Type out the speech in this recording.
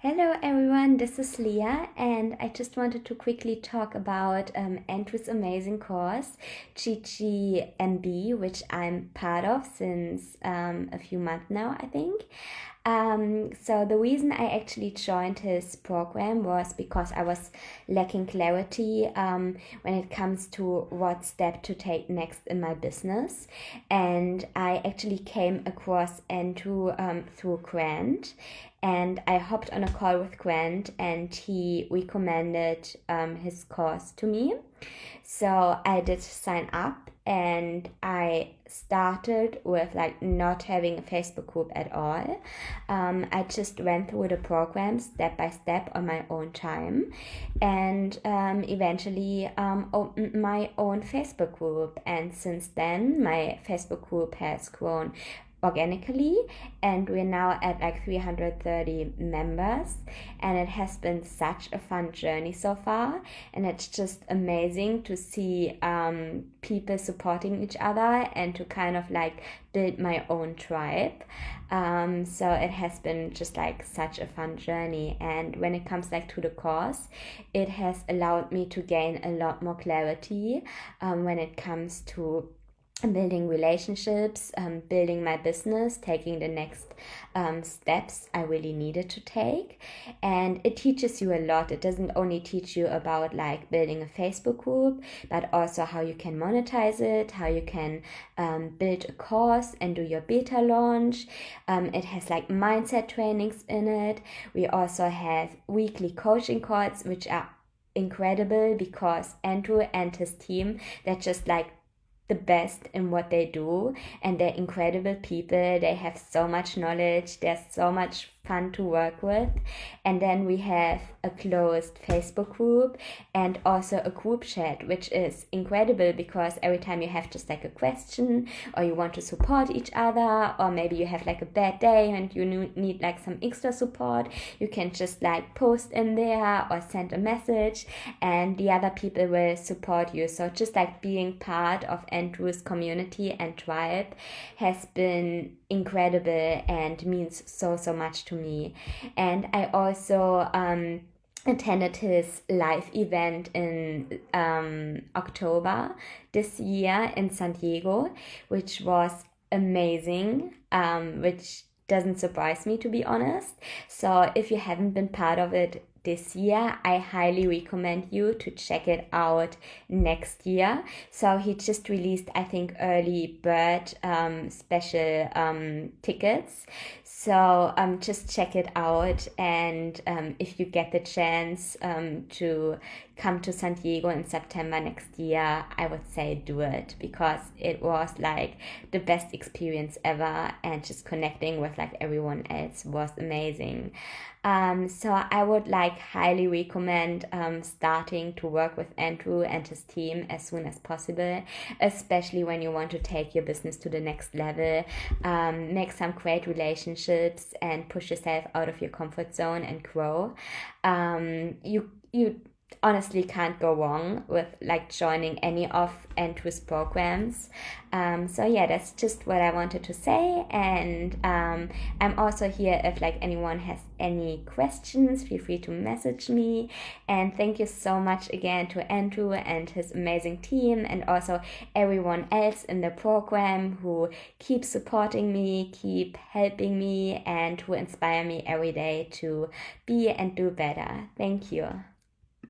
Hello everyone, this is Leah, and I just wanted to quickly talk about Andrew's amazing course, GGMB, which I'm part of since a few months now, I think. So the reason I actually joined his program was because I was lacking clarity when it comes to what step to take next in my business. And I actually came across Andrew through Grant. And I hopped on a call with Grant and he recommended his course to me. So I did sign up and I started with not having a Facebook group at all. I just went through the program step by step on my own time and eventually opened my own Facebook group. And since then, my Facebook group has grown organically, and we're now at 330 members, and it has been such a fun journey so far, and it's just amazing to see people supporting each other and to kind of build my own tribe. So it has been just such a fun journey, and when it comes to the course, it has allowed me to gain a lot more clarity when it comes to building relationships, building my business, taking the next steps I really needed to take. And it teaches you a lot. It doesn't only teach you about building a Facebook group, but also how you can monetize it, how you can build a course and do your beta launch. It has mindset trainings in it. We also have weekly coaching calls, which are incredible because Andrew and his team, they're just the best in what they do, and they're incredible people. They have so much knowledge, they're so much fun to work with. And then we have a closed Facebook group and also a group chat, which is incredible because every time you have just a question or you want to support each other, or maybe you have a bad day and you need some extra support, you can just post in there or send a message and the other people will support you. So just being part of Andrew's community and tribe has been incredible and means so much to me. And I also attended his live event in October this year in San Diego, which was amazing, which doesn't surprise me, to be honest. So if you haven't been part of it this year, I highly recommend you to check it out next year. So he just released, I think, early bird special tickets. So just check it out, and if you get the chance to come to San Diego in September next year, I would say do it, because it was the best experience ever, and just connecting with everyone else was amazing. So I would highly recommend starting to work with Andrew and his team as soon as possible, especially when you want to take your business to the next level, make some great relationships and push yourself out of your comfort zone and grow. You honestly can't go wrong with joining any of Andrew's programs. So yeah, that's just what I wanted to say, and I'm also here if anyone has any questions, feel free to message me. And thank you so much again to Andrew and his amazing team, and also everyone else in the program who keep supporting me, keep helping me, and who inspire me every day to be and do better. Thank you.